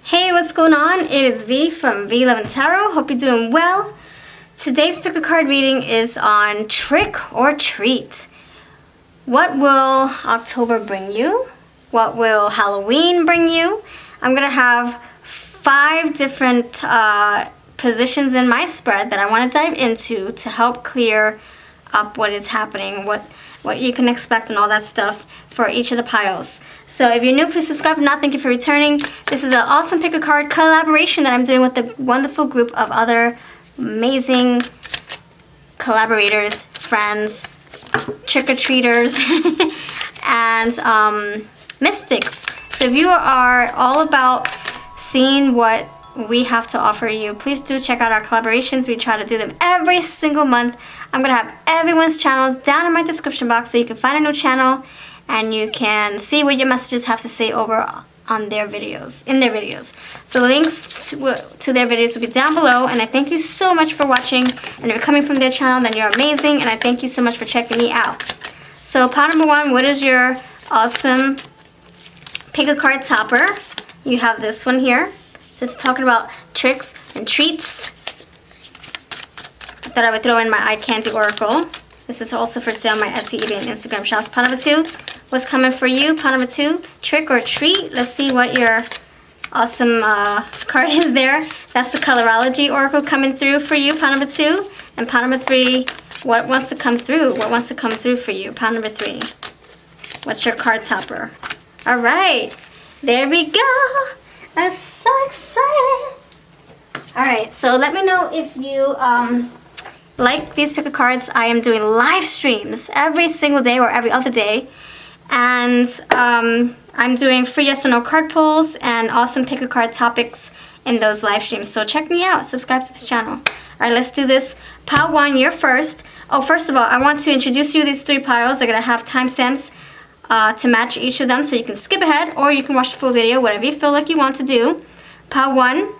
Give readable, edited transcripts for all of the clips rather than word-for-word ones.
Hey, what's going on? It is V from V Love and Tarot. Hope you're doing well. Today's pick a card reading is on trick or treat. What will October bring you? What will Halloween bring you? I'm going to have 5 different positions in my spread that I want to dive into to help clear up what is happening, what you can expect and all that stuff for each of the piles. So if you're new, please subscribe. If not, thank you for returning. This is an awesome pick a card collaboration that I'm doing with a wonderful group of other amazing collaborators, friends, trick-or-treaters, and mystics. So if you are all about seeing what we have to offer you, please do check out our collaborations. We try to do them every single month. I'm going to have everyone's channels down in my description box so you can find a new channel and you can see what your messages have to say over on their videos, in their videos. So links to their videos will be down below, and I thank you so much for watching. And if you're coming from their channel, then you're amazing, and I thank you so much for checking me out. So pile number 1, what is your awesome pick a card topper? You have this one here. So it's talking about tricks and treats that I would throw in my eye candy oracle. This is also for sale on my Etsy, eBay, and Instagram shops. Pile number 2, what's coming for you? Pile number 2, trick or treat. Let's see what your awesome card is there. That's the Colorology oracle coming through for you. Pile number 2. And pile number 3, what wants to come through? What wants to come through for you? Pile number 3. What's your card topper? All right, there we go. I'm so excited. All right, so let me know if you like these pick a cards. I am doing live streams every single day or every other day, and I'm doing free yes or no card pulls and awesome pick a card topics in those live streams. So check me out, subscribe to this channel. All right, let's do this. Pile 1, you're first. Oh, first of all, I want to introduce you to these 3 piles. They're gonna have timestamps to match each of them, so you can skip ahead or you can watch the full video, whatever you feel like you want to do. Pile 1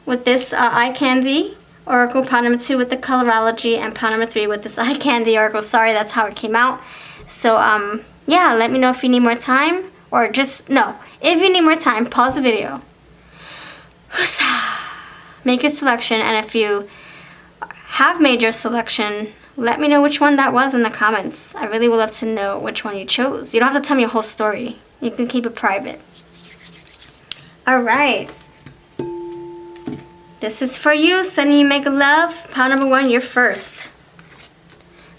with this eye candy oracle, pile number 2 with the Colorology, and pile number 3 with this eye candy oracle. Sorry, that's how it came out. So yeah, let me know if you need more time, or just no, if you need more time, pause the video, make your selection, and if you have made your selection, let me know which one that was in the comments. I really would love to know which one you chose. You don't have to tell me your whole story. You can keep it private. All right. This is for you. Sending you mega love. Pile number 1, you're first.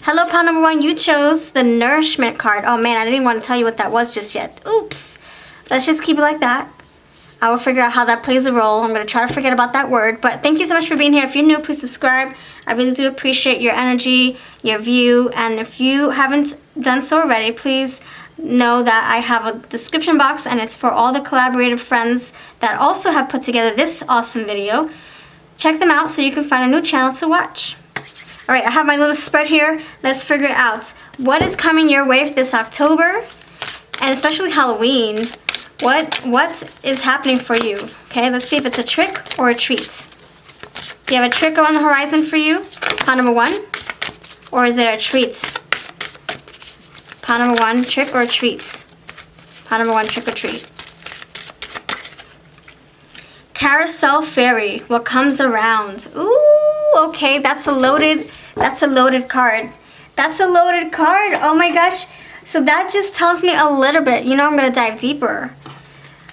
Hello, pile number 1. You chose the Nourishment card. Oh, man, I didn't want to tell you what that was just yet. Oops. Let's just keep it like that. I will figure out how that plays a role. I'm going to try to forget about that word. But thank you so much for being here. If you're new, please subscribe. I really do appreciate your energy, your view. And if you haven't done so already, please know that I have a description box, and it's for all the collaborative friends that also have put together this awesome video. Check them out so you can find a new channel to watch. All right, I have my little spread here. Let's figure out what is coming your way this October, and especially Halloween. What is happening for you? Okay, let's see if it's a trick or a treat. Do you have a trick on the horizon for you? Pile number 1. Or is it a treat? Pile number 1, trick or treat? Pile number 1, trick or treat. Carousel Fairy, what comes around? Ooh, okay, that's a loaded card. That's a loaded card. Oh my gosh. So that just tells me a little bit. You know, I'm going to dive deeper.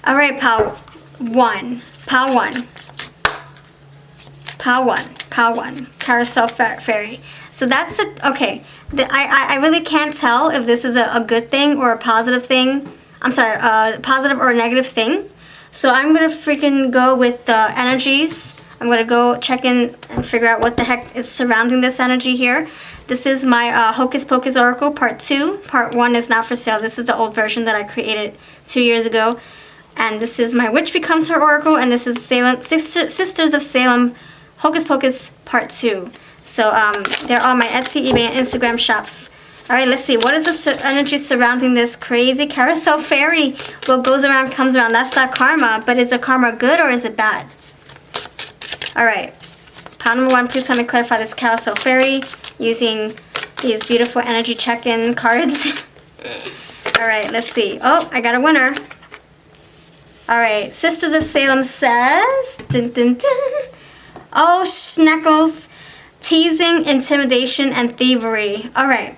All right, pile 1. Pile 1. Pile 1. Pile 1. Carousel Fairy. So that's the, okay. I really can't tell if this is a good thing or a positive thing. I'm sorry, a positive or a negative thing. So I'm going to freaking go with the energies. I'm going to go check in and figure out what the heck is surrounding this energy here. This is my Hocus Pocus Oracle, Part 2. Part 1 is not for sale. This is the old version that I created 2 years ago. And this is my Witch Becomes Her Oracle. And this is Sisters of Salem, Hocus Pocus, Part 2. So they're on my Etsy, eBay, and Instagram shops. All right, let's see. What is the energy surrounding this crazy Carousel Fairy? What goes around comes around. That's that karma. But is the karma good or is it bad? All right. Pile number 1, please help me clarify this Carousel Fairy using these beautiful energy check-in cards. All right, let's see. Oh, I got a winner. All right, Sisters of Salem says, dun, dun, dun. Oh, schneckles, teasing, intimidation, and thievery. All right.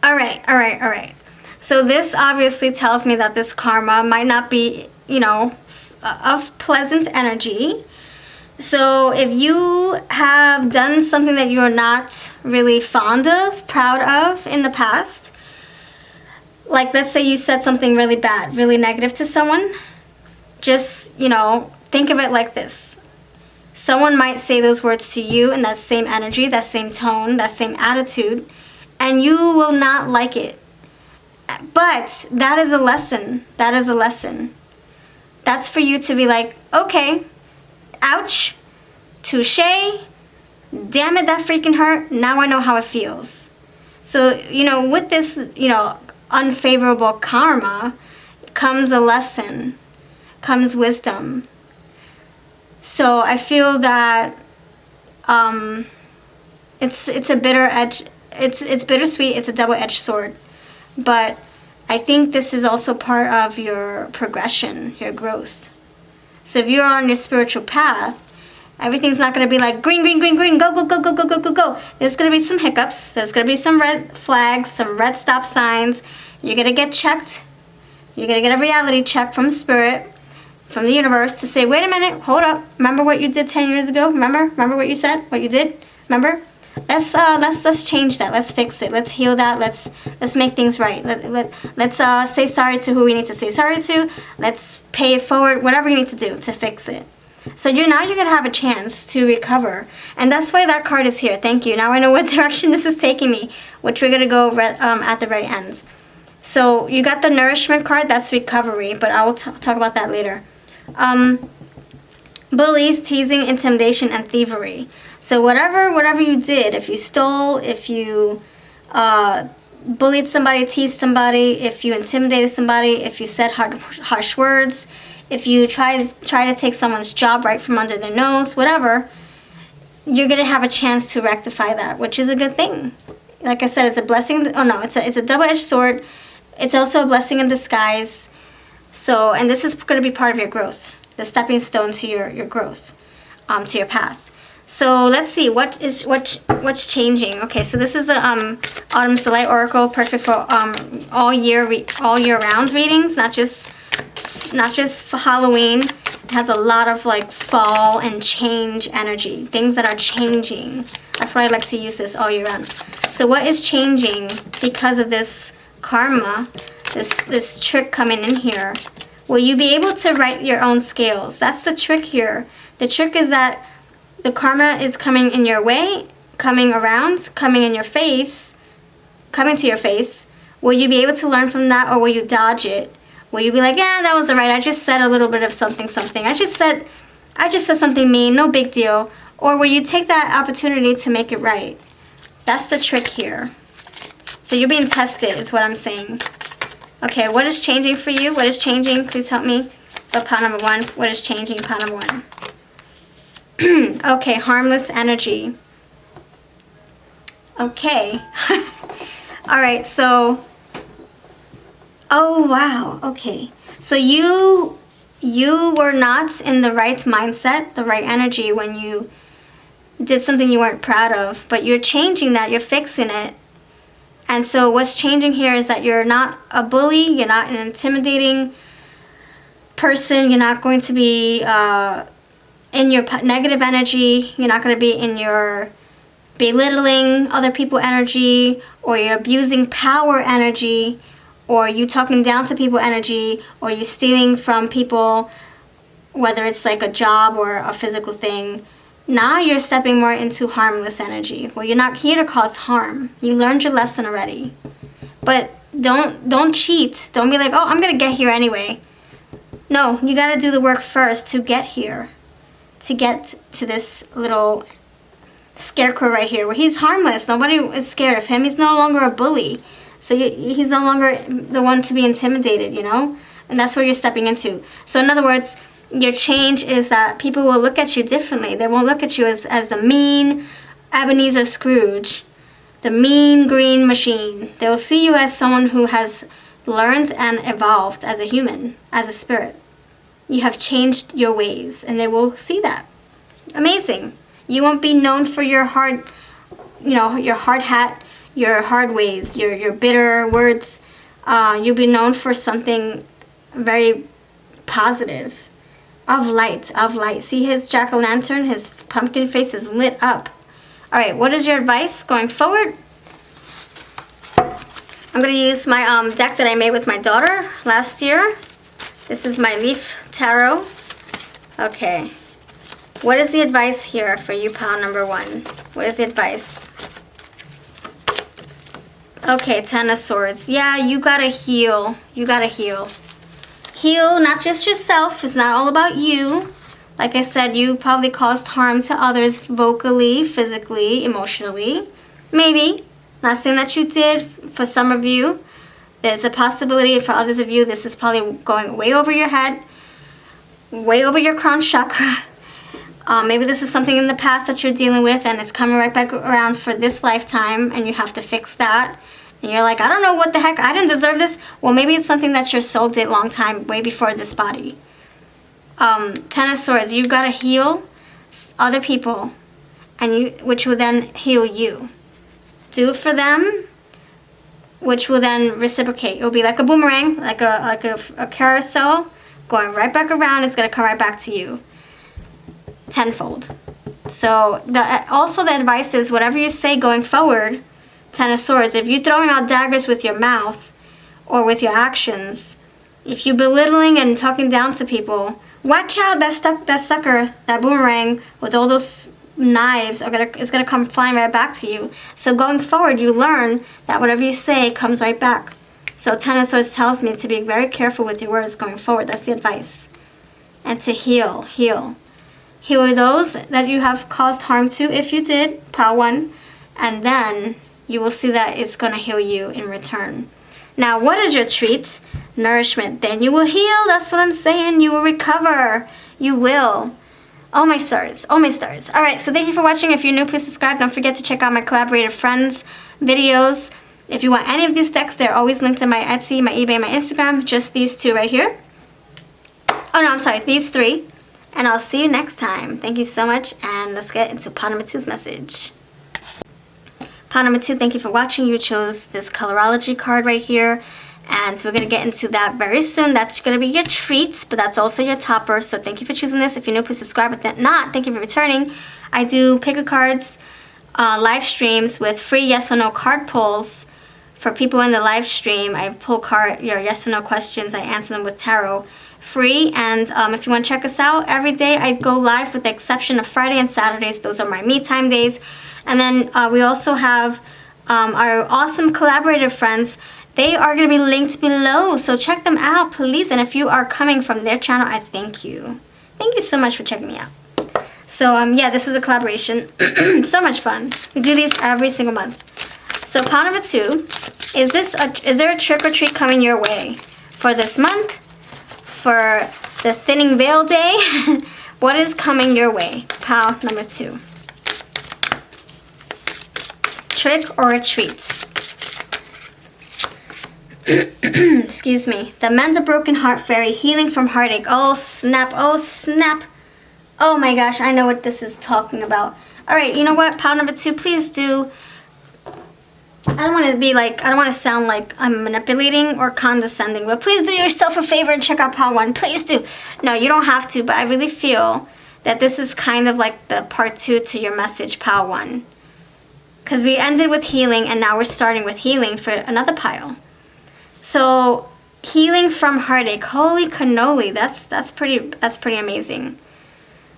All right, all right, all right. So this obviously tells me that this karma might not be, you know, of pleasant energy. So if you have done something that you're not really fond of, proud of in the past, like let's say you said something really bad, really negative to someone, just, you know, think of it like this. Someone might say those words to you in that same energy, that same tone, that same attitude, and you will not like it. But that is a lesson. That is a lesson. That's for you to be like, okay, ouch, touche, damn it, that freaking hurt. Now I know how it feels. So, you know, with this, you know, unfavorable karma comes a lesson, comes wisdom. So I feel that it's a bitter edge. It's bittersweet. It's a double-edged sword. But I think this is also part of your progression, your growth. So if you're on your spiritual path, everything's not going to be like green, green, green, green, go, go, go, go, go, go, go, go. There's going to be some hiccups. There's going to be some red flags, some red stop signs. You're going to get checked. You're going to get a reality check from spirit, from the universe to say, wait a minute, hold up. Remember what you did 10 years ago? Remember what you said, what you did? Remember? Let's change that. Let's fix it. Let's heal that. Let's make things right. Let's say sorry to who we need to say sorry to. Let's pay it forward. Whatever you need to do to fix it. So you're gonna have a chance to recover, and that's why that card is here. Thank you. Now I know what direction this is taking me, which we're gonna go at the very end. So you got the nourishment card. That's recovery, but I will talk about that later. Bullies, teasing, intimidation, and thievery. So whatever you did, if you stole, if you bullied somebody, teased somebody, if you intimidated somebody, if you said harsh words, if you try to take someone's job right from under their nose, whatever, you're gonna have a chance to rectify that, which is a good thing. Like I said, it's a blessing. Oh no, it's a double-edged sword. It's also a blessing in disguise. So, and this is gonna be part of your growth, the stepping stone to your growth, to your path. So let's see what's changing. Okay, so this is the Autumn's Delight Oracle, perfect for all year round readings, not just for Halloween. It has a lot of like fall and change energy, things that are changing. That's why I like to use this all year round. So what is changing because of this karma, this trick coming in here? Will you be able to write your own scales? That's the trick here. The trick is that the karma is coming in your way, coming around, coming in your face, coming to your face. Will you be able to learn from that, or will you dodge it? Will you be like, yeah, that was alright, I just said a little bit of something. I just said something mean, no big deal. Or will you take that opportunity to make it right? That's the trick here. So you're being tested is what I'm saying. Okay, what is changing for you? What is changing? Please help me. For pile number 1, what is changing? Pile number 1. Okay, harmless energy. Okay. Alright, so... Oh, wow. Okay. So you were not in the right mindset, the right energy when you did something you weren't proud of, but you're changing that, you're fixing it. And so what's changing here is that you're not a bully, you're not an intimidating person, you're not going to be in your negative energy, you're not going to be in your belittling other people energy, or you're abusing power energy, or you talking down to people energy, or you stealing from people, whether it's like a job or a physical thing. Now you're stepping more into harmless energy. Well, you're not here to cause harm. You learned your lesson already. But don't cheat. Don't be like, oh, I'm going to get here anyway. No, you got to do the work first to get here. To get to this little scarecrow right here, where he's harmless. Nobody is scared of him. He's no longer a bully. So he's no longer the one to be intimidated, you know? And that's where you're stepping into. So in other words, your change is that people will look at you differently. They won't look at you as the mean Ebenezer Scrooge, the mean green machine. They'll see you as someone who has learned and evolved as a human, as a spirit. You have changed your ways, and they will see that. Amazing. You won't be known for your hard, your hard hat, your hard ways, your bitter words. You'll be known for something very positive. Of light. See his jack-o'-lantern? His pumpkin face is lit up. All right, what is your advice going forward? I'm going to use my deck that I made with my daughter last year. This is my Leaf Tarot. Okay. What is the advice here for you, pile number 1? What is the advice? Okay, Ten of Swords. Yeah, you got to heal. You got to heal. Heal not just yourself. It's not all about you. Like I said, you probably caused harm to others vocally, physically, emotionally. Maybe. Not saying that you did. For some of you, there's a possibility. For others of you, this is probably going way over your head, way over your crown chakra. Maybe this is something in the past that you're dealing with, and it's coming right back around for this lifetime, and you have to fix that. And you're like, I don't know what the heck, I didn't deserve this. Well, maybe it's something that your soul did long time, way before this body. Ten of Swords, you've got to heal other people, which will then heal you. Do for them, which will then reciprocate. It will be like a boomerang, like a carousel, going right back around. It's going to come right back to you, tenfold. So also the advice is, whatever you say going forward, Ten of Swords, if you're throwing out daggers with your mouth or with your actions, if you're belittling and talking down to people, watch out, that sucker, that boomerang with all those knives is gonna come flying right back to you. So going forward, you learn that whatever you say comes right back. So Ten of Swords tells me to be very careful with your words going forward. That's the advice. And to heal. Heal those that you have caused harm to, if you did, pile 1, and then you will see that it's going to heal you in return. Now, what is your treat? Nourishment. Then you will heal. That's what I'm saying. You will recover. You will. Oh, my stars. Oh, my stars. All right, so thank you for watching. If you're new, please subscribe. Don't forget to check out my collaborative friends videos. If you want any of these decks, they're always linked in my Etsy, my eBay, my Instagram. Just these 2 right here. Oh, no, I'm sorry. These 3. And I'll see you next time. Thank you so much. And let's get into pile number 2's message. Pile number 2, thank you for watching. You chose this colorology card right here. And we're going to get into that very soon. That's going to be your treat, but that's also your topper. So thank you for choosing this. If you're new, please subscribe. If not, thank you for returning. I do pick a cards live streams with free yes or no card pulls for people in the live stream. I pull your yes or no questions. I answer them with tarot. Free. And if you want to check us out, every day I go live with the exception of Friday and Saturdays. Those are my me time days. And then we also have our awesome collaborative friends. They are going to be linked below, so check them out, please. And if you are coming from their channel, I thank you. Thank you so much for checking me out. So yeah, this is a collaboration. So much fun. We do these every single month. So pile number 2, is there a trick or treat coming your way for this month? For the thinning veil day? What is coming your way? Pile number 2. Trick or a treat? Excuse me. The Mend a Broken Heart Fairy, healing from heartache. Oh snap, oh snap. Oh my gosh, I know what this is talking about. Alright, you know what? Pile number 2, please do. I don't want to sound like I'm manipulating or condescending, but please do yourself a favor and check out pile 1. Please do. No, you don't have to, but I really feel that this is kind of like the part 2 to your message, pile 1. Because we ended with healing, and now we're starting with healing for another pile. So, healing from heartache. Holy cannoli, that's pretty amazing.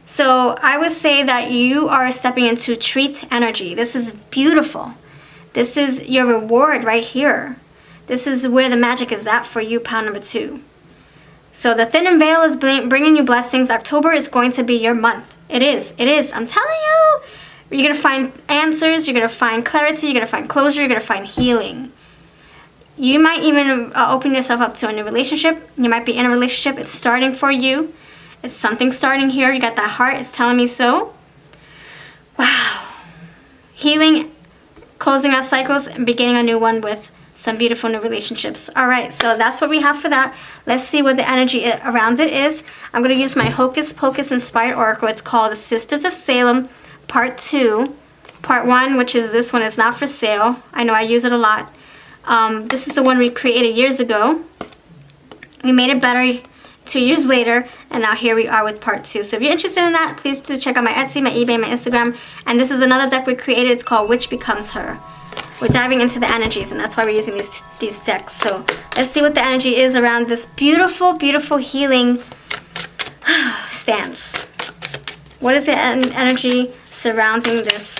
So, I would say that you are stepping into treat energy. This is beautiful. This is your reward right here. This is where the magic is at for you, pile number 2. So, the thin veil is bringing you blessings. October is going to be your month. It is. I'm telling you. You're going to find answers. You're going to find clarity. You're going to find closure. You're going to find healing. You might even open yourself up to a new relationship. You might be in a relationship. It's starting for you. It's something starting here. You got that heart. It's telling me so. Wow. Healing, closing out cycles, and beginning a new one with some beautiful new relationships. All right, so that's what we have for that. Let's see what the energy around it is. I'm going to use my Hocus Pocus Inspired Oracle. It's called the Sisters of Salem, Part 2. Part 1, which is this one, is not for sale. I know I use it a lot. This is the one we created years ago. We made it better 2 years later, and now here we are with Part 2. So if you're interested in that, please do check out my Etsy, my eBay, my Instagram. And this is another deck we created. It's called Which Becomes Her. We're diving into the energies, and that's why we're using these decks. So let's see what the energy is around this beautiful, beautiful healing stance. What is the energy surrounding this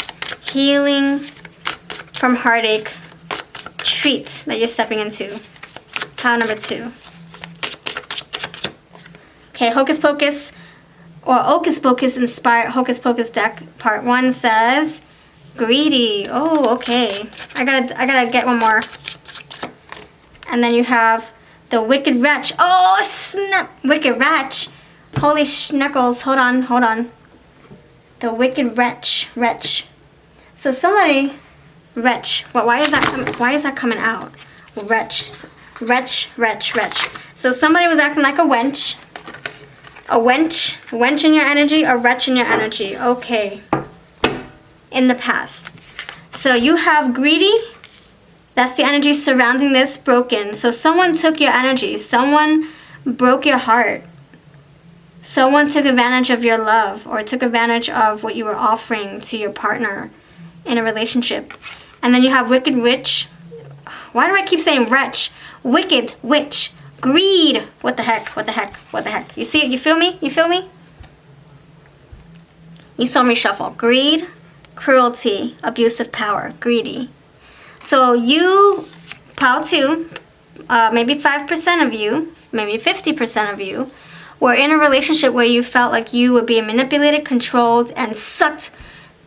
healing from heartache treat that you're stepping into? Pile number 2. Okay, Hocus Pocus or Hocus Pocus Inspired Hocus Pocus deck. Part 1 says greedy. Oh, okay. I gotta get one more. And then you have the Wicked Wretch. Oh, snap! Wicked Wretch. Holy schneckles. Hold on. The Wicked Wretch. So somebody, wretch. Why is that coming out? Wretch. So somebody was acting like a wench. A wench in your energy, a wretch in your energy. Okay. In the past. So you have greedy. That's the energy surrounding this, broken. So someone took your energy. Someone broke your heart. Someone took advantage of your love or took advantage of what you were offering to your partner in a relationship. And then you have Wicked Witch. Why do I keep saying wretch? Wicked Witch. Greed. What the heck? You see it? You feel me? You saw me shuffle. Greed, cruelty, abuse of power, greedy. So you, pile 2, maybe 5% of you, maybe 50% of you, were in a relationship where you felt like you were being manipulated, controlled, and sucked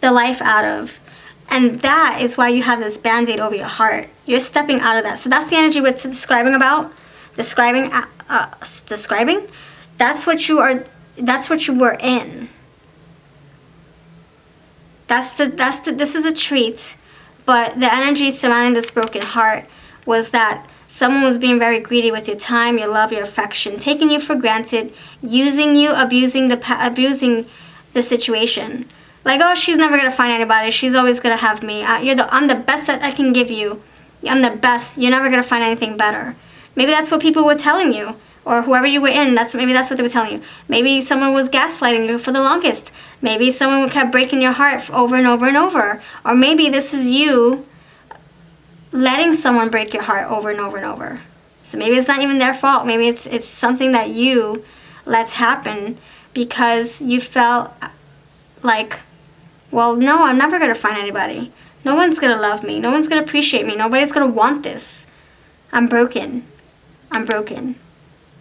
the life out of. And that is why you have this band-aid over your heart. You're stepping out of that. So that's the energy we're describing about. Describing. That's what you are. That's what you were in. This is a treat, but the energy surrounding this broken heart was that someone was being very greedy with your time, your love, your affection, taking you for granted, using you, abusing the situation. Like, oh, she's never gonna find anybody. She's always gonna have me. I'm the best that I can give you. I'm the best. You're never gonna find anything better. Maybe that's what people were telling you, or whoever you were in. Maybe that's what they were telling you. Maybe someone was gaslighting you for the longest. Maybe someone kept breaking your heart over and over and over. Or maybe this is you letting someone break your heart over and over and over. So maybe it's not even their fault. Maybe it's something that you let happen because you felt like, well, no, I'm never gonna find anybody. No one's gonna love me. No one's gonna appreciate me. Nobody's gonna want this. I'm broken.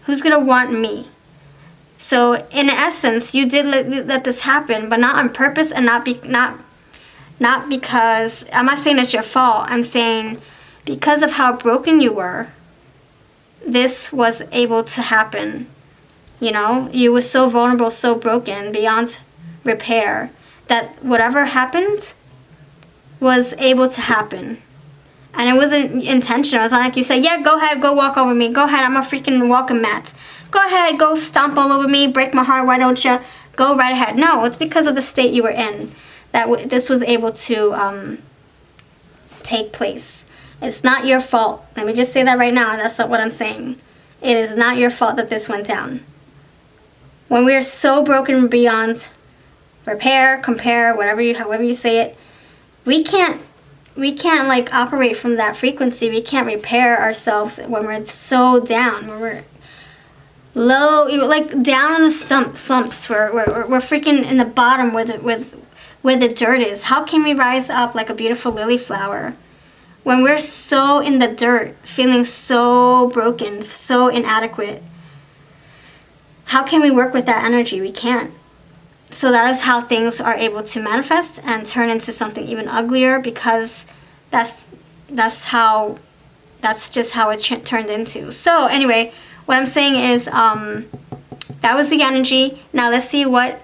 Who's gonna want me? So in essence, you did let this happen, but not on purpose and not because, I'm not saying it's your fault. I'm saying because of how broken you were, this was able to happen. You know, you were so vulnerable, so broken, beyond repair, that whatever happened was able to happen. And it wasn't intentional. It's not like you said, yeah, go ahead, go walk over me. Go ahead, I'm a freaking welcome mat. Go ahead, go stomp all over me, break my heart, why don't you? Go right ahead. No, it's because of the state you were in that this was able to take place. It's not your fault. Let me just say that right now. That's not what I'm saying. It is not your fault that this went down. When we are so broken beyond repair, compare, however you say it, we can't like operate from that frequency. We can't repair ourselves when we're so down, when we're low, like down in the slumps. We're freaking in the bottom where the dirt is. How can we rise up like a beautiful lily flower when we're so in the dirt, feeling so broken, so inadequate? How can we work with that energy? We can't. So that is how things are able to manifest and turn into something even uglier, because that's just how it turned into. So anyway, what I'm saying is that was the energy. Now let's see what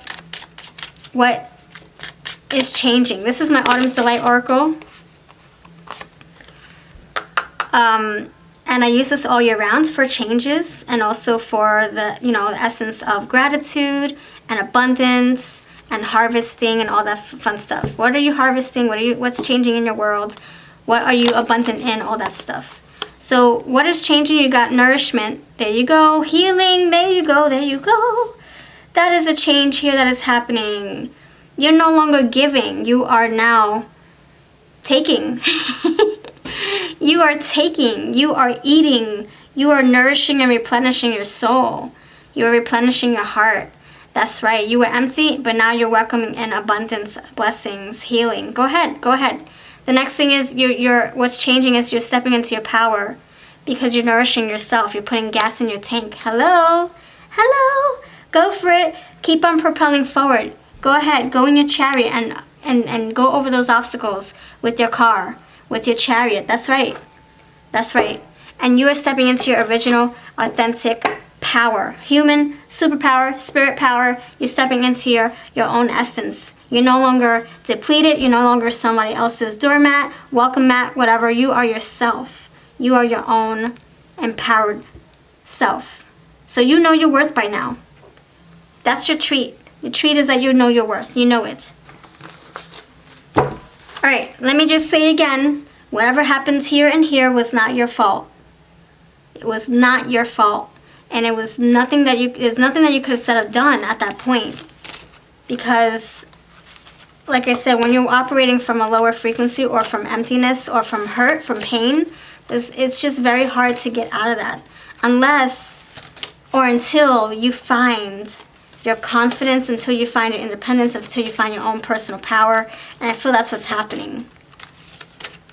is changing. This is my Autumn's Delight Oracle. And I use this all year round for changes and also for the, you know, the essence of gratitude and abundance and harvesting and all that fun stuff. What are you harvesting? What's changing in your world? What are you abundant in? All that stuff. So what is changing? You got nourishment. There you go. Healing. There you go. There you go. That is a change here that is happening. You're no longer giving. You are now taking. You are taking. You are eating. You are nourishing and replenishing your soul. You are replenishing your heart. That's right. You were empty, but now you're welcoming in abundance, blessings, healing. Go ahead. Go ahead. The next thing is what's changing is you're stepping into your power because you're nourishing yourself. You're putting gas in your tank. Hello. Hello. Go for it. Keep on propelling forward. Go ahead. Go in your chariot and go over those obstacles with your car, with your chariot. That's right. That's right. And you are stepping into your original, authentic power. Human, superpower, spirit power. You're stepping into your own essence. You're no longer depleted. You're no longer somebody else's doormat, welcome mat, whatever. You are yourself. You are your own empowered self. So you know your worth by now. That's your treat. The treat is that you know your worth. You know it. All right, let me just say again, whatever happens here and here was not your fault. It was not your fault. And it was nothing that you could have said or done at that point. Because, like I said, when you're operating from a lower frequency or from emptiness or from hurt, from pain, it's just very hard to get out of that. Unless or until you find your confidence, until you find your independence, until you find your own personal power. And I feel that's what's happening.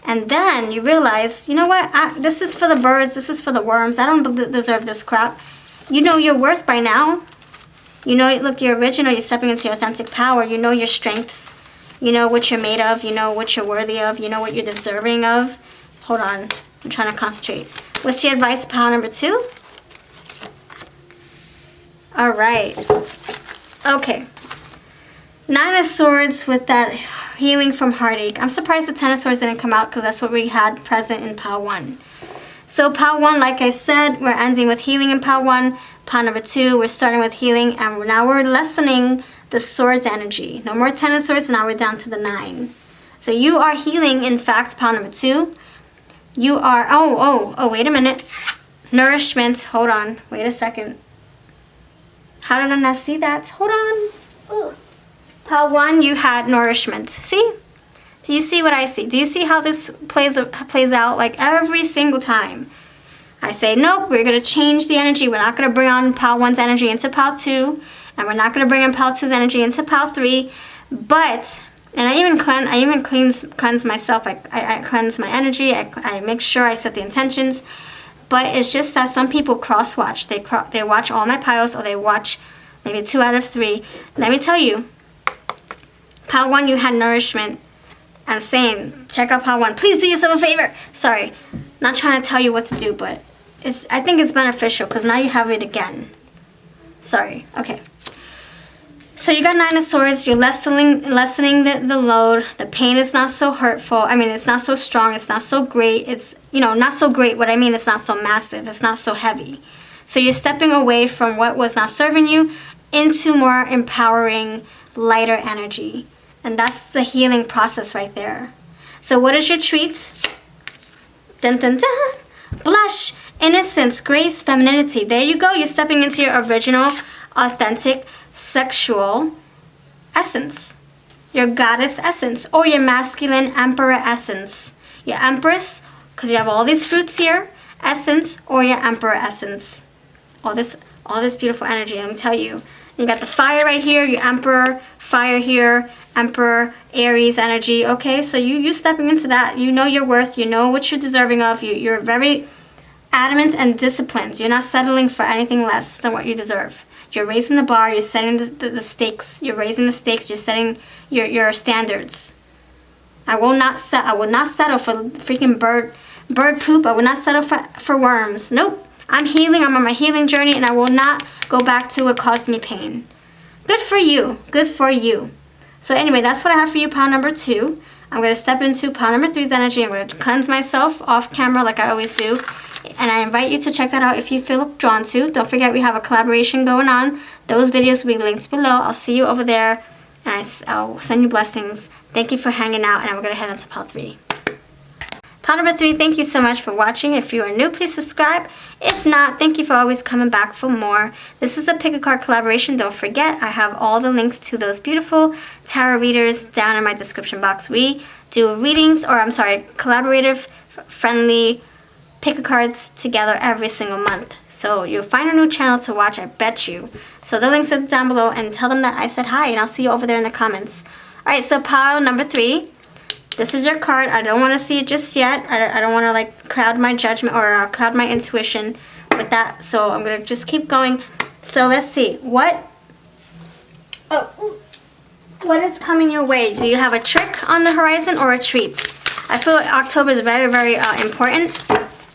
And then you realize, you know what? This is for the birds. This is for the worms. I don't deserve this crap. You know your worth by now. You know, look, you're original. You're stepping into your authentic power. You know your strengths. You know what you're made of. You know what you're worthy of. You know what you're deserving of. Hold on. I'm trying to concentrate. What's your advice, pile number 2? All right. Okay. 9 of Swords with that healing from heartache. I'm surprised the 10 of Swords didn't come out because that's what we had present in pile 1. So pile 1, like I said, we're ending with healing in pile 1. Pile number 2, we're starting with healing, and now we're lessening the Swords energy. No more 10 of Swords, now we're down to the 9. So you are healing, in fact, pile number 2. You are, oh, wait a minute. Nourishment, hold on, wait a second. How did I not see that? Hold on. Ooh. Pile 1, you had nourishment. See? Do you see what I see? Do you see how this plays out? Like every single time. I say, nope, we're going to change the energy. We're not going to bring on pile 1's energy into pile 2. And we're not going to bring in pile 2's energy into pile 3. But, and I even cleanse myself. I cleanse my energy. I make sure I set the intentions. But it's just that some people cross-watch. They watch all my piles, or they watch maybe 2 out of 3. Let me tell you. Pile 1, you had nourishment. I'm saying, check out pile 1. Please do yourself a favor. Sorry, not trying to tell you what to do, but I think it's beneficial because now you have it again. Sorry. Okay. So you got 9 of Swords. You're lessening the load. The pain is not so hurtful. I mean, it's not so strong. It's not so great. It's, not so great. What I mean, it's not so massive. It's not so heavy. So you're stepping away from what was not serving you into more empowering, lighter energy. And that's the healing process right there. So what is your treat? Dun, dun, dun. Blush, innocence, grace, femininity. There you go. You're stepping into your original, authentic, sexual essence. Your goddess essence, or your masculine emperor essence. Your empress, because you have all these fruits here, essence, or your emperor essence. All this beautiful energy, let me tell you. You got the fire right here, your emperor, fire here, Emperor, Aries energy. Okay, so you stepping into that. You know your worth. You know what you're deserving of. You're very adamant and disciplined. You're not settling for anything less than what you deserve. You're raising the bar. You're setting the stakes. You're raising the stakes. You're setting your standards. I will not settle for freaking bird poop. I will not settle for worms. Nope. I'm healing. I'm on my healing journey, and I will not go back to what caused me pain. Good for you. Good for you. So anyway, that's what I have for you, pile number 2. I'm going to step into pile number 3's energy. I'm going to cleanse myself off camera like I always do. And I invite you to check that out if you feel drawn to. Don't forget we have a collaboration going on. Those videos will be linked below. I'll see you over there. And I'll send you blessings. Thank you for hanging out. And I'm going to head into pile 3. Pile number 3, thank you so much for watching. If you are new, please subscribe. If not, thank you for always coming back for more. This is a pick a card collaboration. Don't forget, I have all the links to those beautiful tarot readers down in my description box. We do readings, or I'm sorry, collaborative, friendly pick a cards together every single month. So you'll find a new channel to watch, I bet you. So the links are down below, and tell them that I said hi, and I'll see you over there in the comments. Alright, so pile number 3. This is your card. I don't want to see it just yet. I don't want to like cloud my judgment or cloud my intuition with that. So I'm going to just keep going. So let's see. What is coming your way? Do you have a trick on the horizon or a treat? I feel like October is very, very important.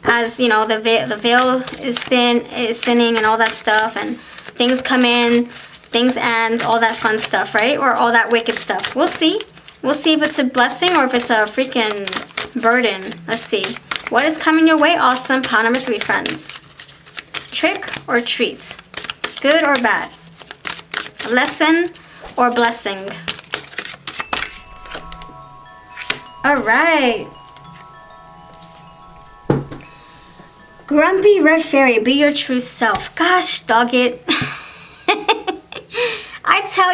As you know, the veil is thinning and all that stuff. And things come in, things end, all that fun stuff, right? Or all that wicked stuff. We'll see. We'll see if it's a blessing or if it's a freaking burden. Let's see. What is coming your way? Awesome. Pile number 3, friends. Trick or treat? Good or bad? Lesson or blessing? Alright. Grumpy Red Fairy, be your true self. Gosh, dog it. I tell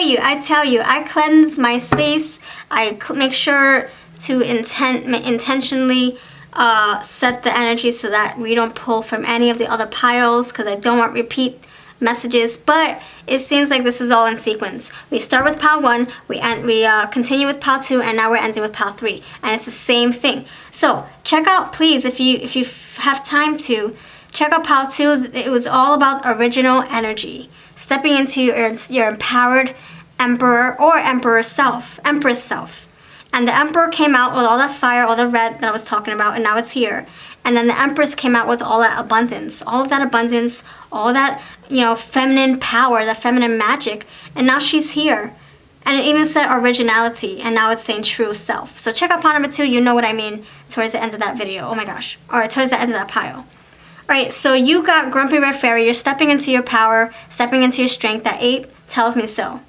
you, I cleanse my space. I make sure to intentionally set the energy so that we don't pull from any of the other piles, because I don't want repeat messages. But it seems like this is all in sequence. We start with pile 1, we continue with pile 2, and now we're ending with pile 3, and it's the same thing. So check out, please, if you have time to check out pile 2. It was all about original energy, stepping into your empowered emperor or empress self. And the emperor came out with all that fire, all the red that I was talking about, and now it's here. And then the empress came out with all that abundance, all of that abundance, all that, you know, feminine power, that feminine magic. And now she's here. And it even said originality, and now it's saying true self. So check out pile number 2. You know what I mean towards the end of that video. Oh my gosh. Or towards the end of that pile. Alright, so you got Grumpy Red Fairy. You're stepping into your power, stepping into your strength. That 8 tells me so.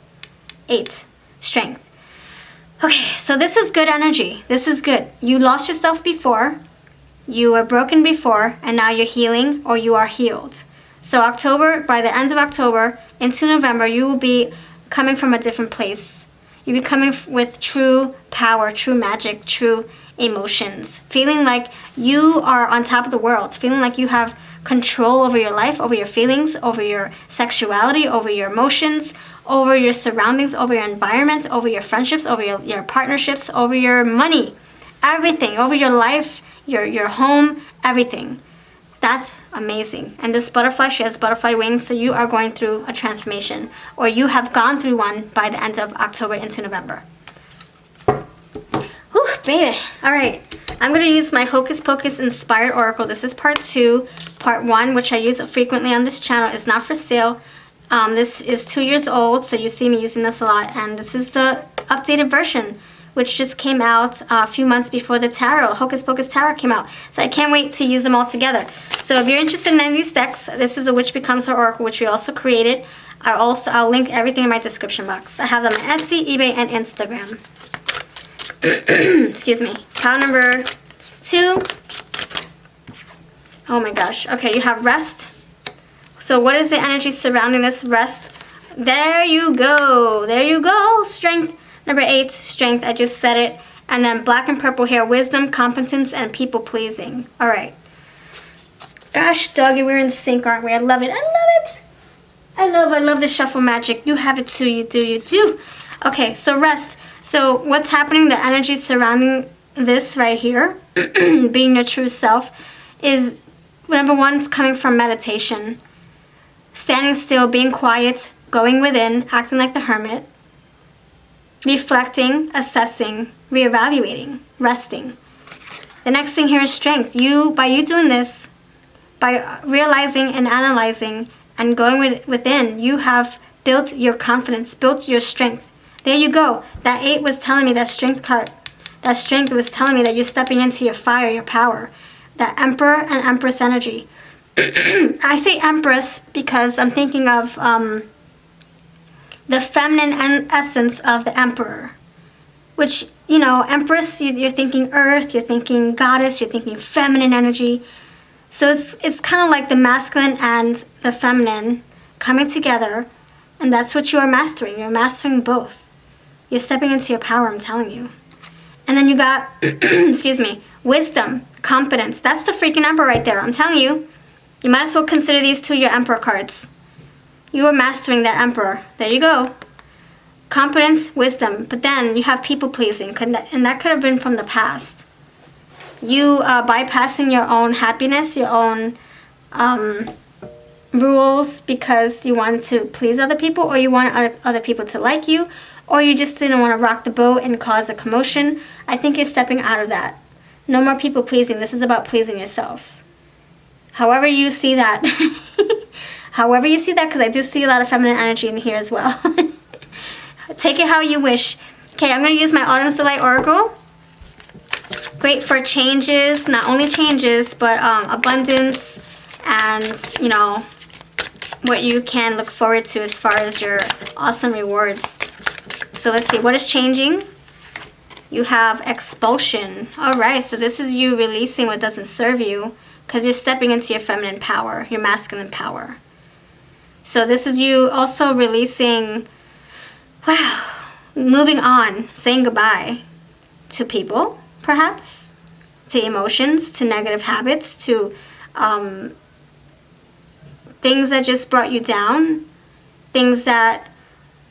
8. Strength. Okay, so this is good energy. This is good. You lost yourself before. You were broken before, and now you're healing, or you are healed. So October, by the end of October into November, you will be coming from a different place. You'll be coming with true power, true magic, true emotions. Feeling like you are on top of the world. Feeling like you have control over your life, over your feelings, over your sexuality, over your emotions, over your surroundings, over your environment, over your friendships, over your partnerships, over your money. Everything. Over your life, your home, everything. That's amazing. And this butterfly, she has butterfly wings, so you are going through a transformation, or you have gone through one by the end of October into November. Whew, baby. All right. I'm going to use my Hocus Pocus Inspired Oracle. This is part 2. Part 1, which I use frequently on this channel, is not for sale. This is 2 years old, so you see me using this a lot. And this is the updated version, which just came out a few months before the tarot, Hocus Pocus Tarot came out. So I can't wait to use them all together. So if you're interested in any of these decks, this is the Witch Becomes Her Oracle, which we also created. I'll link everything in my description box. I have them on Etsy, eBay, and Instagram. Excuse me. Pile number 2. Oh my gosh. Okay, you have rest. So what is the energy surrounding this rest? There you go. There you go. Strength. Number 8, strength. I just said it. And then black and purple hair, wisdom, competence, and people pleasing. All right. Gosh, doggy, we're in sync, aren't we? I love it. I love it. I love the shuffle magic. You have it too. You do. You do. Okay, so rest. So what's happening? The energy surrounding this right here, being your true self, is number 1 is coming from meditation. Standing still, being quiet, going within, acting like the hermit. Reflecting, assessing, reevaluating, resting. The next thing here is strength. By you doing this, by realizing and analyzing and going within, you have built your confidence, built your strength. There you go. That 8 was telling me that strength card. that strength was telling me that you're stepping into your fire, your power. That Emperor and Empress energy. I say Empress because I'm thinking of the feminine essence of the Emperor. Which, you know, Empress, you're thinking earth, you're thinking goddess, you're thinking feminine energy. So it's kind of like the masculine and the feminine coming together, and that's what you are mastering. You're mastering both. You're stepping into your power, I'm telling you. And then you got, excuse me, wisdom, confidence. That's the freaking Emperor right there, I'm telling you. You might as well consider these two your Emperor cards. You are mastering that Emperor. There you go. Confidence, wisdom. But then you have people pleasing, and that could have been from the past. You bypassing your own happiness, your own rules because you wanted to please other people, or you wanted other people to like you, or you just didn't want to rock the boat and cause a commotion. I think you're stepping out of that. No more people pleasing. This is about pleasing yourself. However you see that. However you see that, because I do see a lot of feminine energy in here as well. Take it how you wish. Okay, I'm going to use my Autumn Delight Oracle. Great for changes, not only changes, but abundance and, you know, what you can look forward to as far as your awesome rewards. So let's see, what is changing? You have expulsion. All right, so this is you releasing what doesn't serve you because you're stepping into your feminine power, your masculine power. So this is you also releasing, wow, moving on, saying goodbye to people, perhaps, to emotions, to negative habits, to things that just brought you down, things that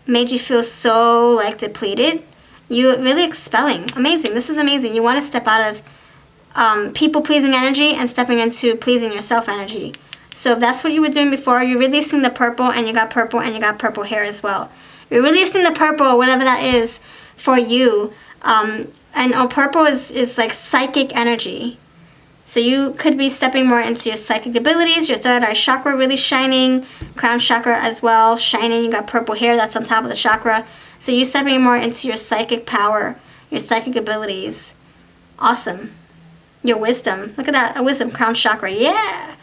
made you feel so like depleted. You really expelling. Amazing. This is amazing. You want to step out of people-pleasing energy and stepping into pleasing yourself energy. So if that's what you were doing before, you're releasing the purple, and you got purple, and you got purple hair as well. You're releasing the purple, whatever that is, for you. And purple is like psychic energy. So you could be stepping more into your psychic abilities, your third eye chakra really shining, crown chakra as well, shining. You got purple hair that's on top of the chakra. So you're stepping more into your psychic power, your psychic abilities. Awesome. Your wisdom. Look at that, a wisdom, crown chakra. Yeah.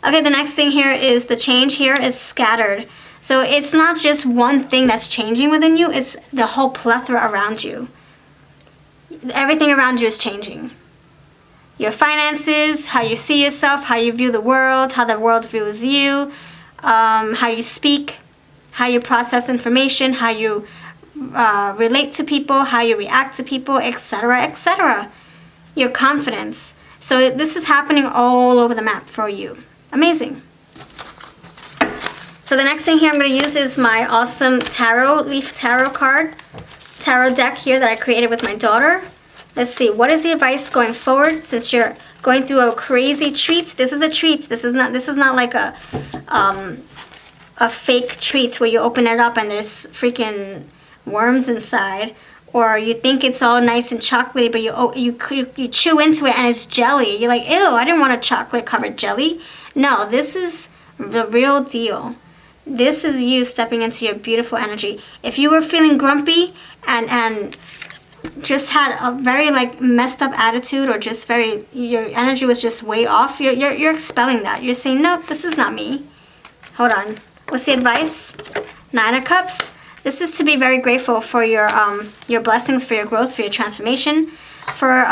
Okay, the next thing here is the change here is scattered. So it's not just one thing that's changing within you, it's the whole plethora around you. Everything around you is changing. Your finances, how you see yourself, how you view the world, how the world views you, how you speak, how you process information, how you relate to people, how you react to people, etc., etc. Your confidence. So this is happening all over the map for you. Amazing. So the next thing here I'm going to use is my awesome tarot, leaf tarot card, tarot deck here that I created with my daughter. Let's see, what is the advice going forward since you're going through a crazy treat? This is a treat. This is not like a fake treat where you open it up and there's freaking worms inside, or you think it's all nice and chocolatey, but you chew into it and it's jelly. You're like, ew, I didn't want a chocolate covered jelly. No, this is the real deal. This is you stepping into your beautiful energy. If you were feeling grumpy and just had a very like messed up attitude, or just your energy was just way off, you're expelling that. You're saying, nope, this is not me. Hold on. What's the advice? 9 of Cups. This is to be very grateful for your blessings, for your growth, for your transformation, for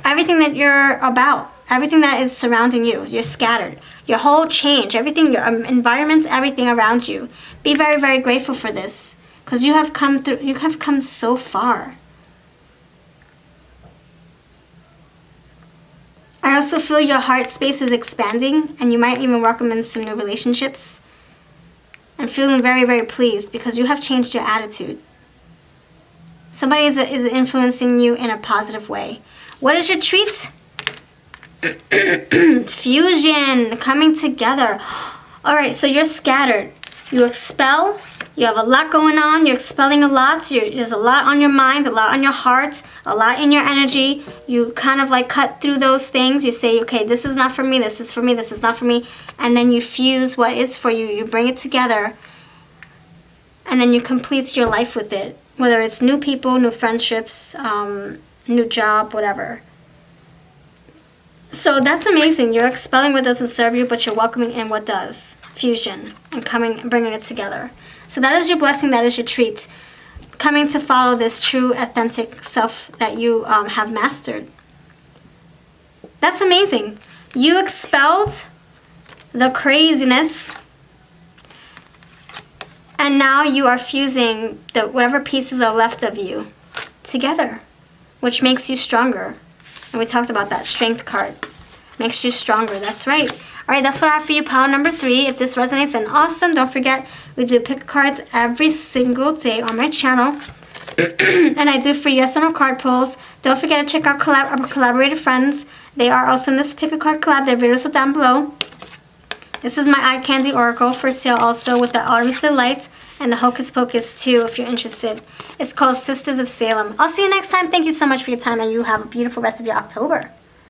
everything that you're about, everything that is surrounding you. You're scattered. Your whole change, everything, your environment, everything around you. Be very, very grateful for this, because you have come so far. I also feel your heart space is expanding, and you might even welcome in some new relationships. I'm feeling very, very pleased because you have changed your attitude. Somebody is influencing you in a positive way. What is your treat? Fusion, coming together. All right, so you're scattered. You expel. You have a lot going on. You're expelling a lot. So there's a lot on your mind, a lot on your heart, a lot in your energy. You kind of like cut through those things. You say, okay, this is not for me. This is for me. This is not for me. And then you fuse what is for you. You bring it together. And then you complete your life with it. Whether it's new people, new friendships, new job, whatever. So that's amazing. You're expelling what doesn't serve you, but you're welcoming in what does. Fusion and coming and bringing it together. So that is your blessing. That is your treat. Coming to follow this true, authentic self that you have mastered. That's amazing. You expelled the craziness, and now you are fusing the whatever pieces are left of you together, which makes you stronger. And we talked about that strength card. Makes you stronger. That's right. All right, that's what I have for you, pile number 3. If this resonates, then awesome. Don't forget, we do pick cards every single day on my channel. And I do free yes or no card pulls. Don't forget to check out our collaborated friends. They are also in this pick a card collab. Their videos are down below. This is my eye candy oracle for sale also with the Artemis Delight and the Hocus Pocus too if you're interested. It's called Sisters of Salem. I'll see you next time. Thank you so much for your time and you have a beautiful rest of your October.